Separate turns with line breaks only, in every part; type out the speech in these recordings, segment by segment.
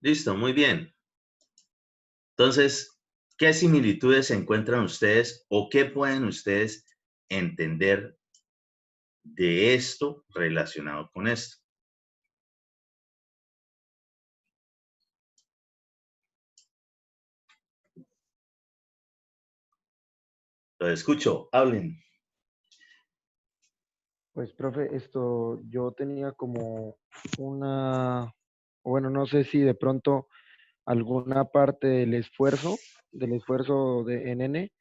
Listo, muy bien. Entonces, ¿qué similitudes encuentran ustedes o qué pueden ustedes entender de esto relacionado con esto? Lo escucho, hablen.
Pues, profe, yo tenía como una, bueno, no sé si de pronto alguna parte del esfuerzo en N,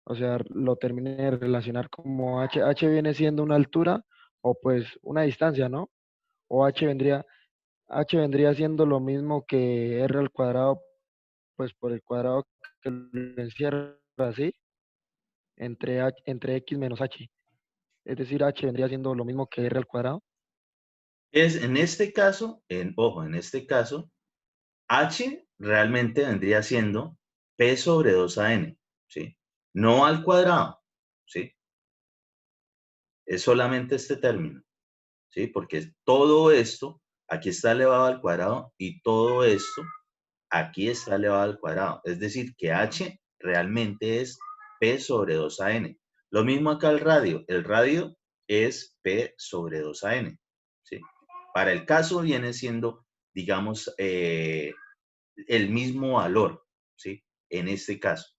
o sea, lo terminé de relacionar como H viene siendo una altura o pues una distancia, ¿no? O H vendría siendo lo mismo que R al cuadrado, pues por el cuadrado que lo encierra así, entre X menos H. Es decir, H vendría siendo lo mismo que R al cuadrado.
Es en este caso, ojo, en este caso, H realmente vendría siendo P sobre 2 n, ¿sí? No al cuadrado, ¿sí? Es solamente este término, ¿sí? Porque todo esto, aquí está elevado al cuadrado y todo esto, aquí está elevado al cuadrado. Es decir, que H realmente es P sobre 2 n. Lo mismo acá el radio es P sobre 2 n, ¿sí? Para el caso viene siendo, digamos, el mismo valor, ¿sí? En este caso.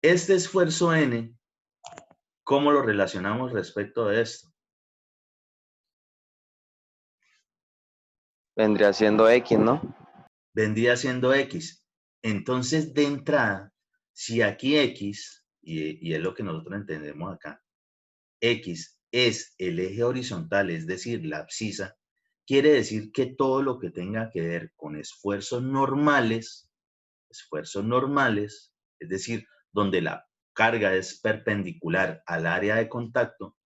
Este esfuerzo N, ¿cómo lo relacionamos respecto de esto?
Vendría siendo X, ¿no?
Vendría siendo X. Entonces, de entrada, si aquí X, y es lo que nosotros entendemos acá, X es el eje horizontal, es decir, la abscisa, quiere decir que todo lo que tenga que ver con esfuerzos normales, es decir, donde la carga es perpendicular al área de contacto,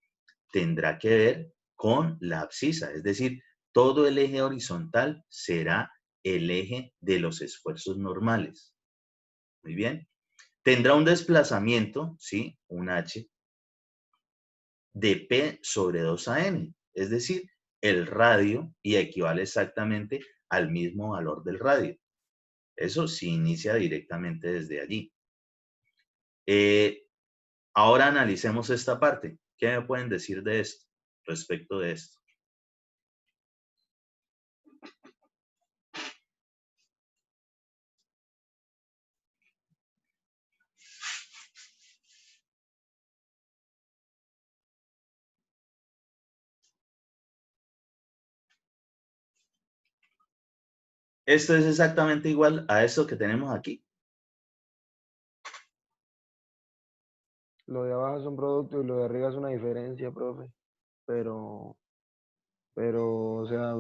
tendrá que ver con la abscisa, es decir, todo el eje horizontal será el eje de los esfuerzos normales. Muy bien. Tendrá un desplazamiento, ¿sí? Un H, de P sobre 2 n, es decir, el radio, y equivale exactamente al mismo valor del radio. Eso sí inicia directamente desde allí. Ahora analicemos esta parte. ¿Qué me pueden decir de esto, respecto de esto? Esto es exactamente igual a esto que tenemos aquí.
Lo de abajo es un producto y lo de arriba es una diferencia, profe. Pero, o sea,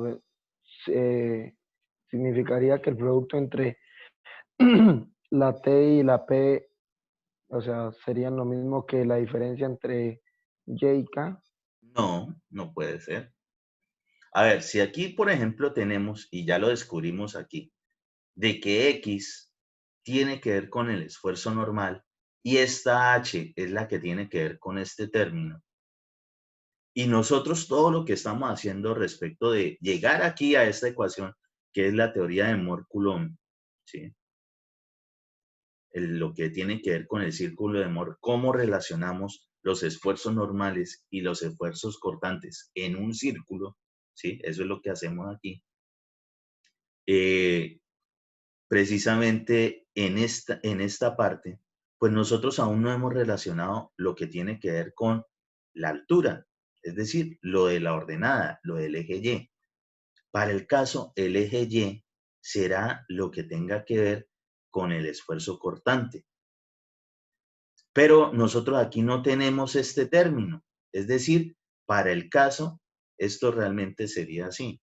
significaría que el producto entre la T y la P, o sea, serían lo mismo que la diferencia entre Y y K.
No, no puede ser. A ver, si aquí, por ejemplo, tenemos, y ya lo descubrimos aquí, de que X tiene que ver con el esfuerzo normal y esta H es la que tiene que ver con este término. Y nosotros todo lo que estamos haciendo respecto de llegar aquí a esta ecuación, que es la teoría de Mohr-Coulomb, ¿sí? Lo que tiene que ver con el círculo de Mohr, cómo relacionamos los esfuerzos normales y los esfuerzos cortantes en un círculo, ¿sí? Eso es lo que hacemos aquí. Precisamente en esta parte, pues nosotros aún no hemos relacionado lo que tiene que ver con la altura, es decir, lo de la ordenada, lo del eje Y. Para el caso, el eje Y será lo que tenga que ver con el esfuerzo cortante. Pero nosotros aquí no tenemos este término. Es decir, para el caso, esto realmente sería así,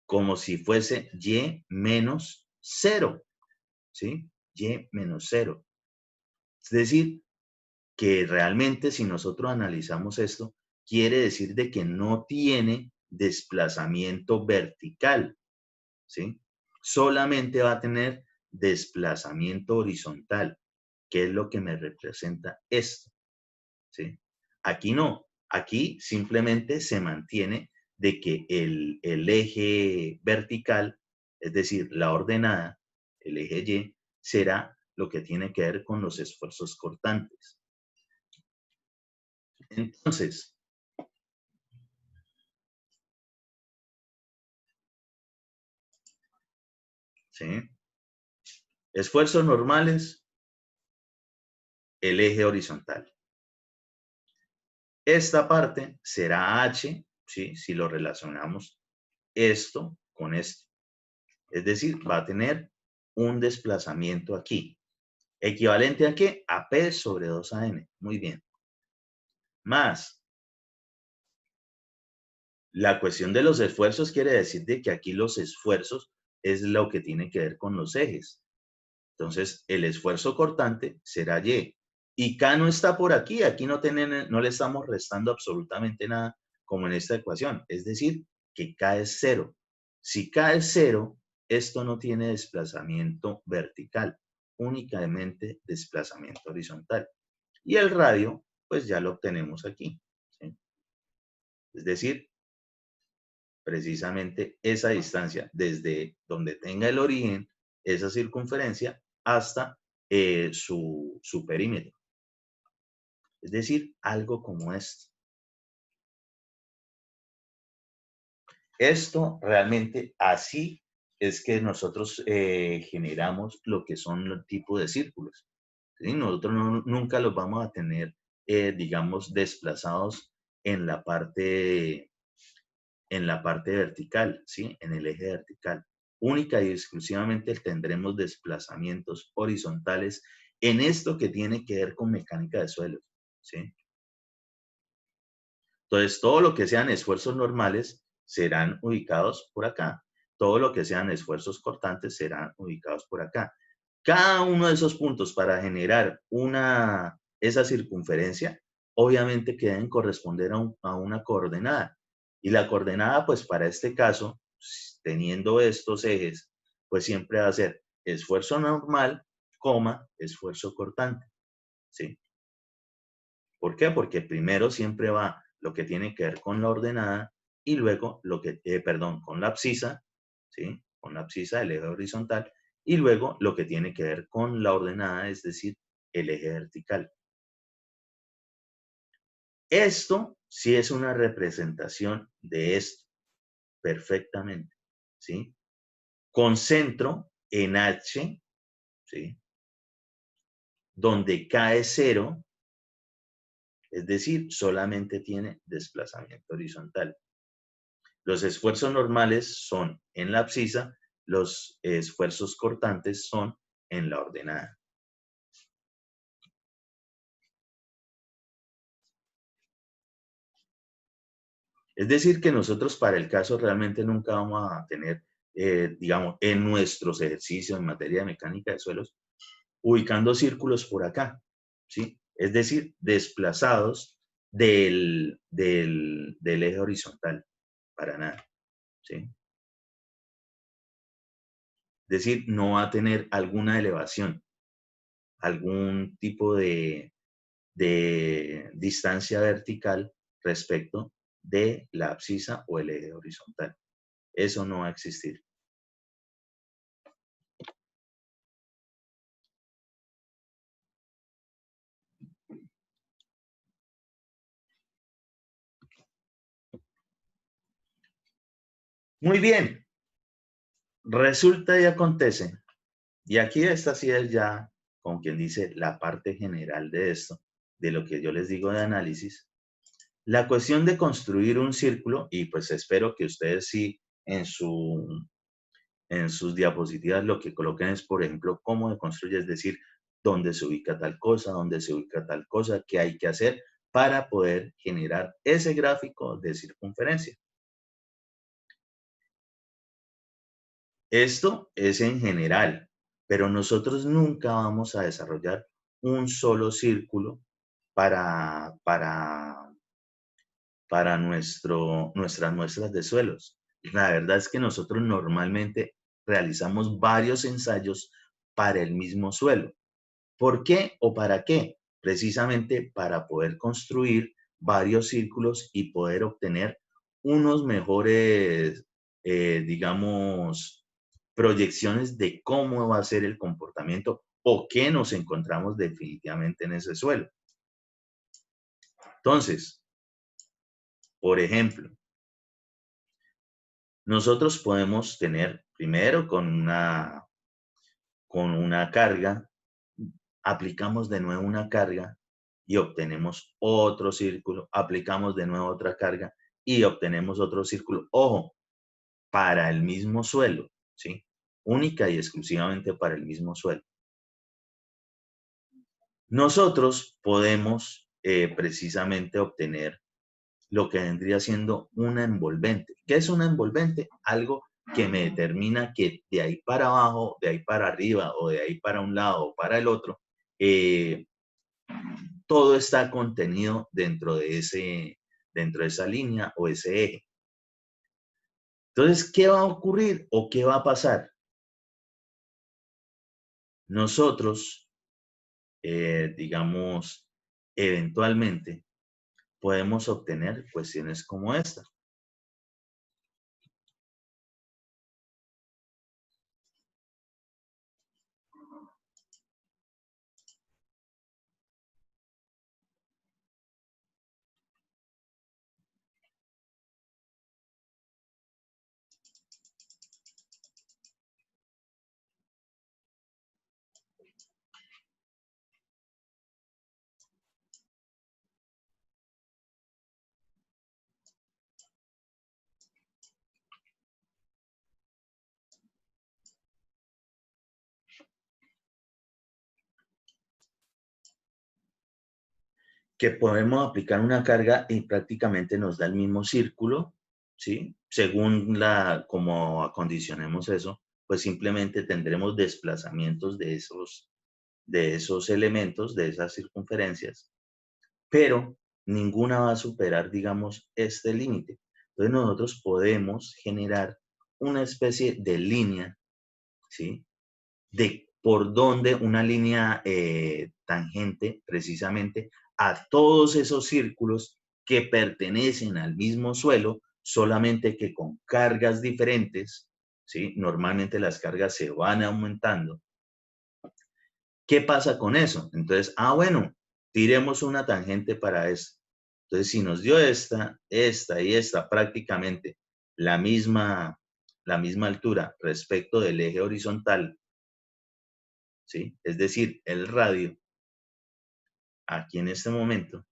como si fuese Y menos 0, ¿sí? Y menos 0. Es decir, que realmente si nosotros analizamos esto, quiere decir de que no tiene desplazamiento vertical, ¿sí? Solamente va a tener desplazamiento horizontal, que es lo que me representa esto, ¿sí? Aquí no, aquí simplemente se mantiene de que el eje vertical, es decir, la ordenada, el eje Y, será lo que tiene que ver con los esfuerzos cortantes. Entonces, ¿sí? Esfuerzos normales, el eje horizontal. Esta parte será H, ¿sí? Si lo relacionamos esto con esto. Es decir, va a tener un desplazamiento aquí. ¿Equivalente a qué? A P sobre 2AN. Muy bien. Más la cuestión de los esfuerzos quiere decir de que aquí los esfuerzos es lo que tiene que ver con los ejes. Entonces, el esfuerzo cortante será Y. Y K no está por aquí. Aquí no le estamos restando absolutamente nada como en esta ecuación. Es decir, que K es 0. Si K es 0, esto no tiene desplazamiento vertical, únicamente desplazamiento horizontal. Y el radio, pues ya lo obtenemos aquí, ¿sí? Es decir, precisamente esa distancia desde donde tenga el origen, esa circunferencia, hasta su perímetro. Es decir, algo como esto. Esto realmente así es que nosotros generamos lo que son los tipos de círculos, ¿sí? Nosotros nunca los vamos a tener, digamos, desplazados en la parte vertical, ¿sí? En el eje vertical. Única y exclusivamente tendremos desplazamientos horizontales en esto que tiene que ver con mecánica de suelos, ¿sí? Entonces, todo lo que sean esfuerzos normales serán ubicados por acá. Todo lo que sean esfuerzos cortantes serán ubicados por acá. Cada uno de esos puntos para generar esa circunferencia, obviamente que deben corresponder a una coordenada. Y la coordenada, pues para este caso, teniendo estos ejes, pues siempre va a ser esfuerzo normal, esfuerzo cortante, ¿sí? ¿Por qué? Porque primero siempre va lo que tiene que ver con la ordenada y luego con la abscisa, ¿sí? Con la abscisa del eje horizontal y luego lo que tiene que ver con la ordenada, es decir, el eje vertical. Esto sí es una representación de esto, perfectamente, ¿sí? Con centro en H, ¿sí? Donde K es 0, es decir, solamente tiene desplazamiento horizontal. Los esfuerzos normales son en la abscisa, los esfuerzos cortantes son en la ordenada. Es decir, que nosotros para el caso realmente nunca vamos a tener, digamos, en nuestros ejercicios en materia de mecánica de suelos, ubicando círculos por acá, ¿sí? Es decir, desplazados del eje horizontal, para nada, ¿sí? Es decir, no va a tener alguna elevación, algún tipo de distancia vertical respecto de la abscisa o el eje horizontal. Eso no va a existir. Muy bien, resulta y acontece, y aquí esta sí es ya, como quien dice, la parte general de esto, de lo que yo les digo de análisis, la cuestión de construir un círculo, y pues espero que ustedes sí en sus diapositivas lo que coloquen es, por ejemplo, cómo se construye, es decir, dónde se ubica tal cosa, dónde se ubica tal cosa, qué hay que hacer para poder generar ese gráfico de circunferencia. Esto es en general, pero nosotros nunca vamos a desarrollar un solo círculo para nuestras muestras de suelos. La verdad es que nosotros normalmente realizamos varios ensayos para el mismo suelo. ¿Por qué o para qué? Precisamente para poder construir varios círculos y poder obtener unos mejores, digamos, proyecciones de cómo va a ser el comportamiento o qué nos encontramos definitivamente en ese suelo. Entonces, por ejemplo, nosotros podemos tener primero con una carga, aplicamos de nuevo una carga y obtenemos otro círculo, aplicamos de nuevo otra carga y obtenemos otro círculo. Ojo, para el mismo suelo, ¿sí? Única y exclusivamente para el mismo suelo. Nosotros podemos precisamente obtener lo que vendría siendo una envolvente. ¿Qué es una envolvente? Algo que me determina que de ahí para abajo, de ahí para arriba o de ahí para un lado o para el otro, todo está contenido dentro de esa línea o ese eje. Entonces, ¿qué va a ocurrir o qué va a pasar? Nosotros, digamos, eventualmente podemos obtener cuestiones como esta. Que podemos aplicar una carga y prácticamente nos da el mismo círculo, ¿sí? Según como acondicionemos eso, pues simplemente tendremos desplazamientos de esos elementos, de esas circunferencias, pero ninguna va a superar, digamos, este límite. Entonces nosotros podemos generar una especie de línea, ¿sí? De por donde una línea tangente precisamente a todos esos círculos que pertenecen al mismo suelo, solamente que con cargas diferentes, ¿sí? Normalmente las cargas se van aumentando. ¿Qué pasa con eso? Entonces, bueno, tiremos una tangente para esto. Entonces, si nos dio esta y esta prácticamente la misma altura respecto del eje horizontal, ¿sí? Es decir, el radio, aquí en este momento,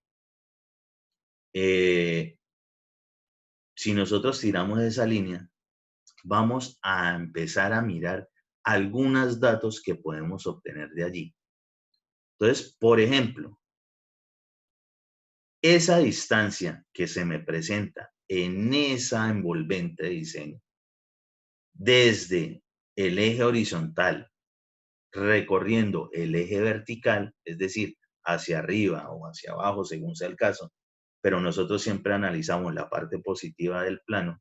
si nosotros tiramos esa línea, vamos a empezar a mirar algunos datos que podemos obtener de allí. Entonces, por ejemplo, esa distancia que se me presenta en esa envolvente de diseño, desde el eje horizontal, recorriendo el eje vertical, es decir, hacia arriba o hacia abajo, según sea el caso, pero nosotros siempre analizamos la parte positiva del plano,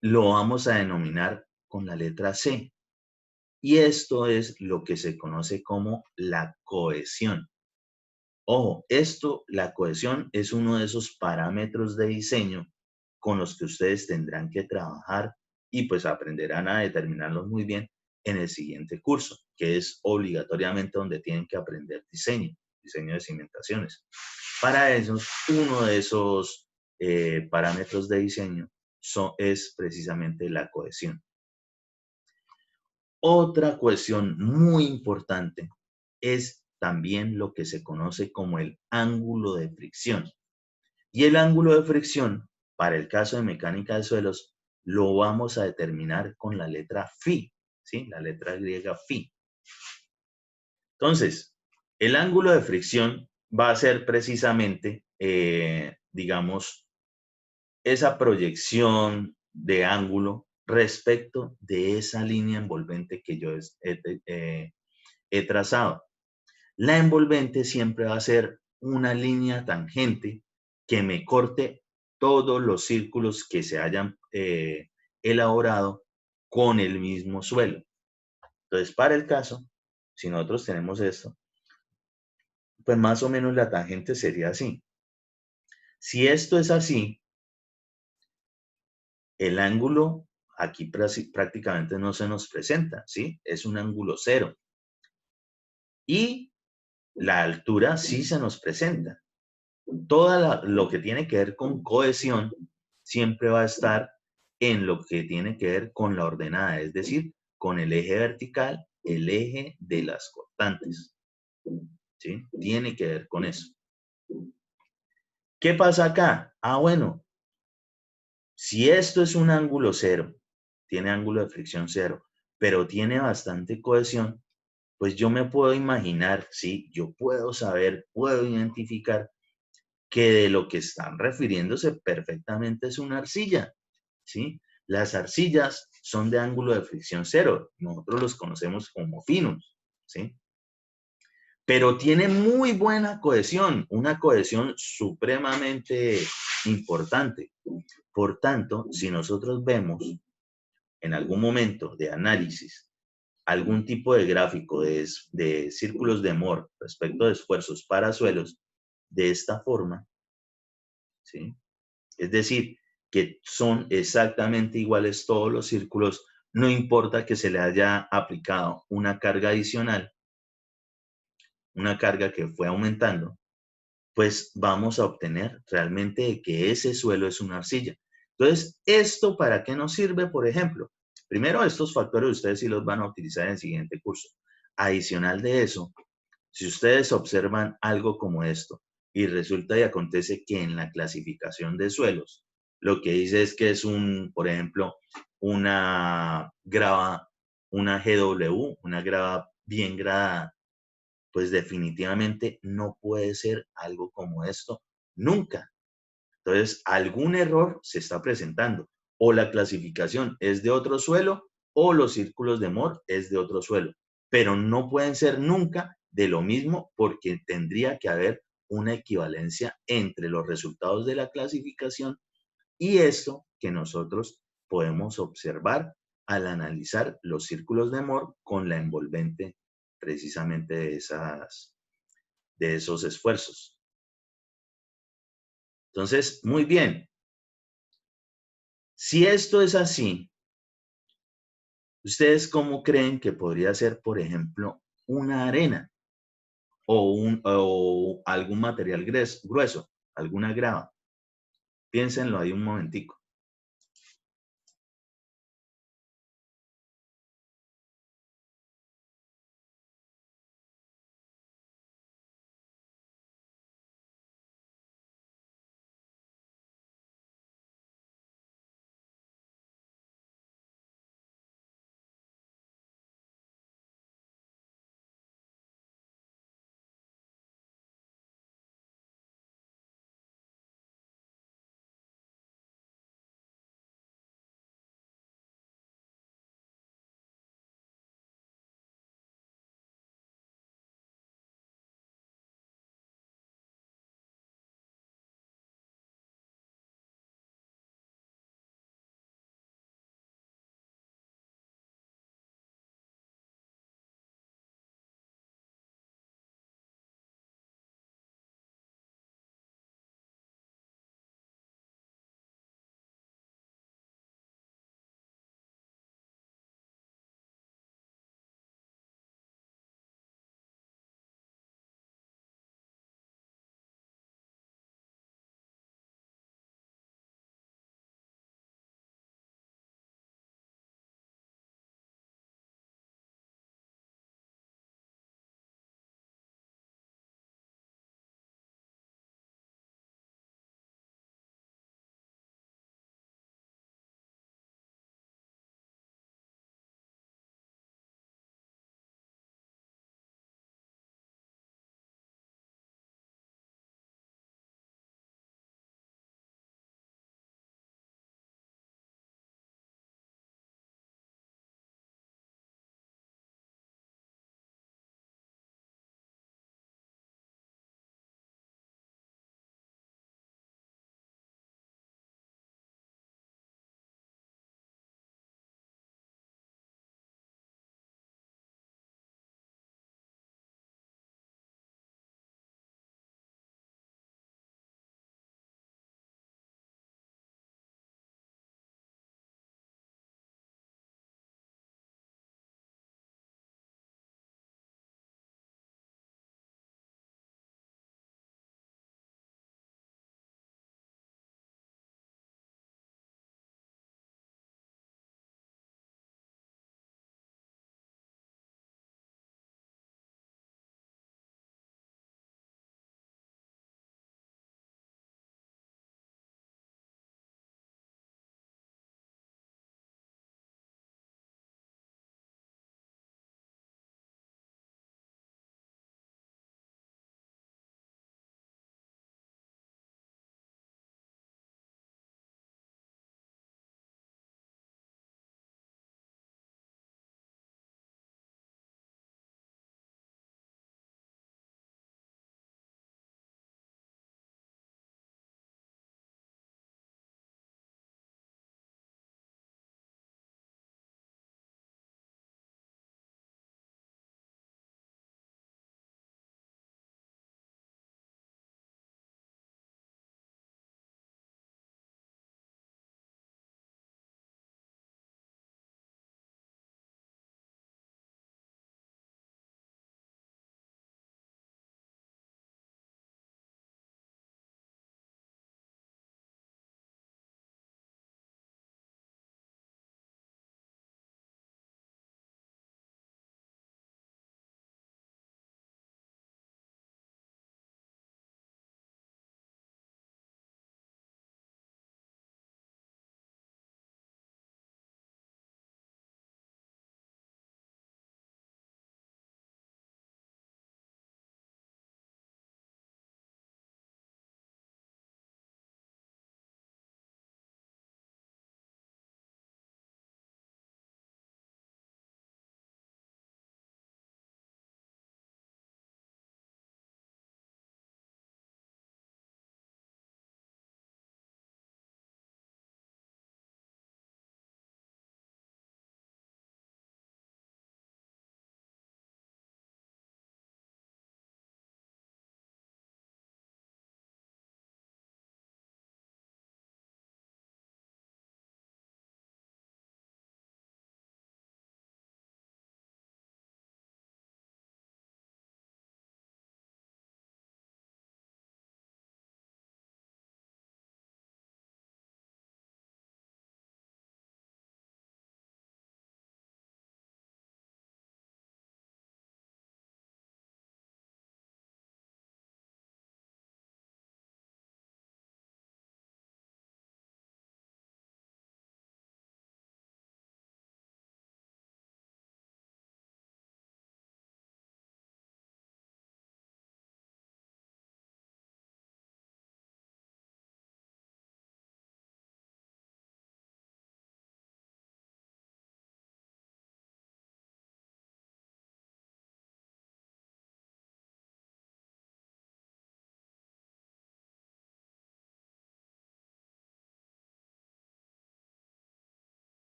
lo vamos a denominar con la letra C. Y esto es lo que se conoce como la cohesión. Ojo, la cohesión es uno de esos parámetros de diseño con los que ustedes tendrán que trabajar y pues aprenderán a determinarlos muy bien en el siguiente curso, que es obligatoriamente donde tienen que aprender diseño de cimentaciones. Para ellos, uno de esos parámetros de diseño es precisamente la cohesión. Otra cuestión muy importante es también lo que se conoce como el ángulo de fricción. Y el ángulo de fricción, para el caso de mecánica de suelos, lo vamos a determinar con la letra phi, ¿sí? La letra griega phi. Entonces, el ángulo de fricción va a ser precisamente, digamos, esa proyección de ángulo respecto de esa línea envolvente que yo he trazado. La envolvente siempre va a ser una línea tangente que me corte todos los círculos que se hayan elaborado con el mismo suelo. Entonces, para el caso, si nosotros tenemos esto, pues más o menos la tangente sería así. Si esto es así, El ángulo aquí prácticamente no se nos presenta, ¿sí? Es un ángulo cero. Y la altura sí se nos presenta. Lo que tiene que ver con cohesión siempre va a estar en lo que tiene que ver con la ordenada, es decir, con el eje vertical, el eje de las cortantes. ¿Sí? Tiene que ver con eso. ¿Qué pasa acá? Ah, bueno, si esto es un ángulo cero, tiene ángulo de fricción cero, pero tiene bastante cohesión, pues yo me puedo imaginar, sí, yo puedo saber, puedo identificar que de lo que están refiriéndose perfectamente es una arcilla, ¿sí? Las arcillas son de ángulo de fricción cero, nosotros los conocemos como finos, ¿sí? Pero tiene muy buena cohesión, una cohesión supremamente importante. Por tanto, si nosotros vemos en algún momento de análisis algún tipo de gráfico de círculos de Moore respecto de esfuerzos para suelos de esta forma, ¿sí? Es decir, que son exactamente iguales todos los círculos, no importa que se le haya aplicado una carga adicional, una carga que fue aumentando, pues vamos a obtener realmente que ese suelo es una arcilla. Entonces, ¿esto para qué nos sirve? Por ejemplo, primero estos factores ustedes sí los van a utilizar en el siguiente curso. Adicional de eso, si ustedes observan algo como esto y resulta y acontece que en la clasificación de suelos, lo que dice es que es por ejemplo, una grava, una GW, una grava bien gradada, pues definitivamente no puede ser algo como esto nunca. Entonces, algún error se está presentando. O la clasificación es de otro suelo o los círculos de Moore es de otro suelo. Pero no pueden ser nunca de lo mismo porque tendría que haber una equivalencia entre los resultados de la clasificación y esto que nosotros podemos observar al analizar los círculos de Moore con la envolvente precisamente de esos esfuerzos. Entonces, muy bien. Si esto es así, ¿ustedes cómo creen que podría ser, por ejemplo, una arena o algún material grueso, alguna grava? Piénsenlo ahí un momentico.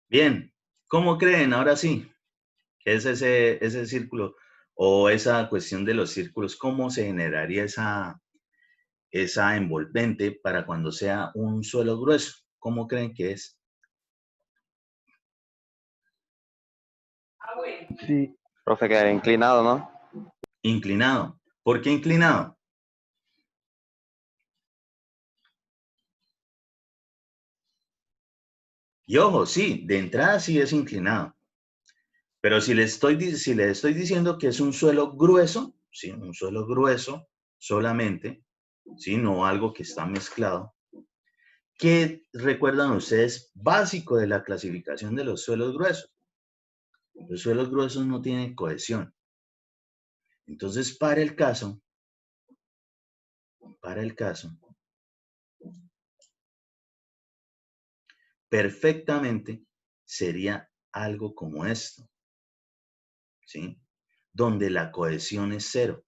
Bien, ¿cómo creen? Ahora sí, ¿qué es ese círculo o esa cuestión de los círculos? ¿Cómo se generaría esa envolvente para cuando sea un suelo grueso? ¿Cómo creen que es?
Sí,
Profe, quedaría inclinado, ¿no?
Inclinado. ¿Por qué inclinado? Y ojo, sí, de entrada sí es inclinado. Pero si le estoy diciendo que es un suelo grueso, ¿sí? Un suelo grueso solamente, ¿sí? No algo que está mezclado. ¿Qué recuerdan ustedes básico de la clasificación de los suelos gruesos? Los suelos gruesos no tienen cohesión. Entonces, para el caso, perfectamente sería algo como esto, ¿sí? Donde la cohesión es cero.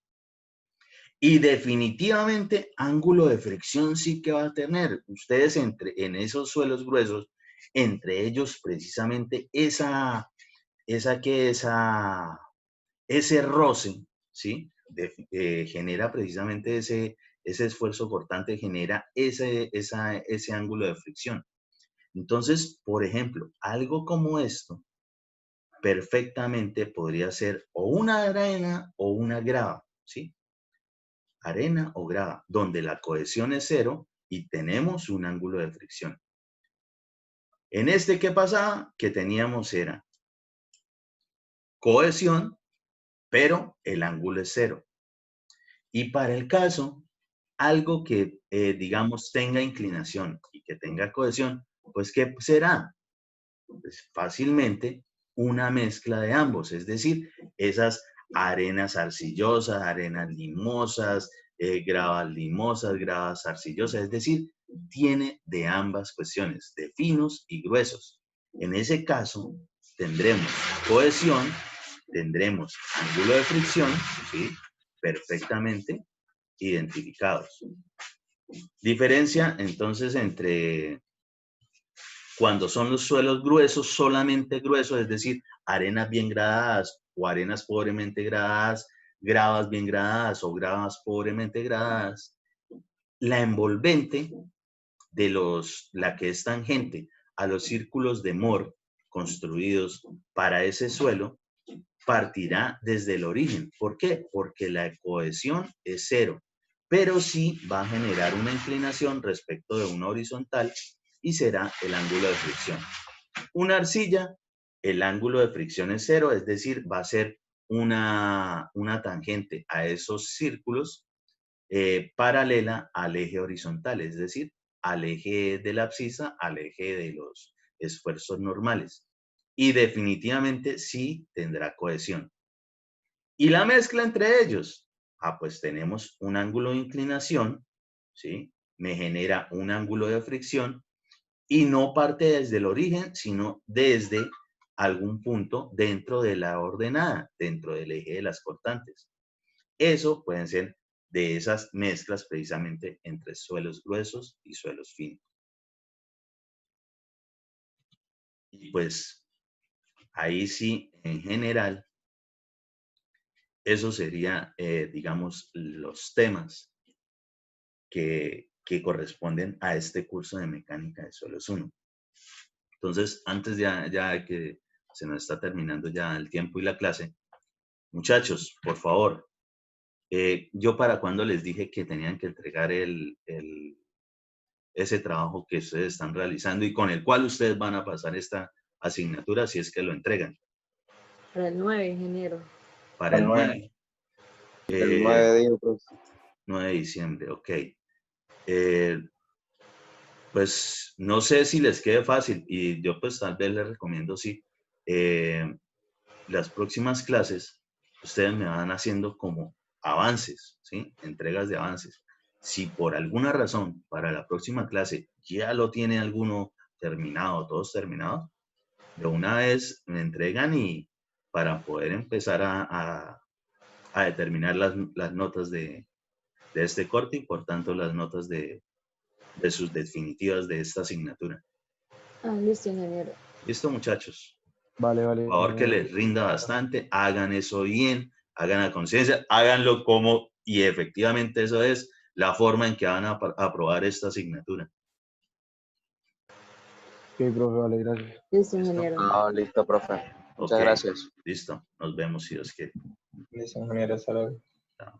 Y definitivamente ángulo de fricción sí que va a tener. Ustedes en esos suelos gruesos, entre ellos precisamente ese roce, ¿sí? Genera precisamente ese esfuerzo cortante, genera ese ángulo de fricción. Entonces, por ejemplo, algo como esto perfectamente podría ser o una arena o una grava, ¿sí? Arena o grava, donde la cohesión es cero y tenemos un ángulo de fricción. En este, ¿qué pasaba? Que teníamos era cohesión, pero el ángulo es cero. Y para el caso, algo que, digamos, tenga inclinación y que tenga cohesión, pues, ¿qué será? Pues fácilmente una mezcla de ambos, es decir, esas arenas arcillosas, arenas limosas, gravas limosas, gravas arcillosas, es decir, tiene de ambas cuestiones, de finos y gruesos. En ese caso, tendremos cohesión, tendremos ángulo de fricción, ¿sí? Perfectamente identificados. Diferencia entonces entre cuando son los suelos gruesos, solamente gruesos, es decir, arenas bien gradadas o arenas pobremente gradadas, gravas bien gradadas o gravas pobremente gradadas, la envolvente la que es tangente a los círculos de Moore construidos para ese suelo, partirá desde el origen. ¿Por qué? Porque la cohesión es cero, pero sí va a generar una inclinación respecto de una horizontal y será el ángulo de fricción. Una arcilla, el ángulo de fricción es cero, es decir, va a ser una tangente a esos círculos paralela al eje horizontal, es decir, al eje de la abscisa, al eje de los esfuerzos normales. Y definitivamente sí tendrá cohesión. Y la mezcla entre ellos, pues tenemos un ángulo de inclinación, ¿sí? Me genera un ángulo de fricción y no parte desde el origen, sino desde algún punto dentro de la ordenada, dentro del eje de las cortantes. Eso pueden ser de esas mezclas precisamente entre suelos gruesos y suelos finos. Y pues ahí sí, en general, eso sería, digamos, los temas que corresponden a este curso de mecánica de suelos 1. Entonces, antes ya que se nos está terminando ya el tiempo y la clase, muchachos, por favor, yo para cuando les dije que tenían que entregar ese trabajo que ustedes están realizando y con el cual ustedes van a pasar esta asignatura si es que lo entregan.
Para el 9, ingeniero.
Para el 9.
El 9 de diciembre, profe.
9 de diciembre, ok. Pues no sé si les quede fácil y yo pues tal vez les recomiendo sí. Las próximas clases ustedes me van haciendo como avances, ¿sí? Entregas de avances. Si por alguna razón para la próxima clase ya lo tiene alguno terminado, todos terminados, de una vez me entregan y para poder empezar a determinar las notas de este corte y por tanto las notas de sus definitivas de esta asignatura.
Listo, ingeniero.
Listo, muchachos.
Vale, vale.
Por favor, que les rinda bastante, hagan eso bien, hagan a conciencia, háganlo como, y efectivamente eso es la forma en que van a aprobar esta asignatura.
Ok, profe, vale, gracias.
Listo,
¿Listo?
ingeniero.
No, listo, profe. Muchas
Ok,
gracias.
listo, nos vemos si Dios quiere.
Listo, ingeniero, hasta luego.
Chao.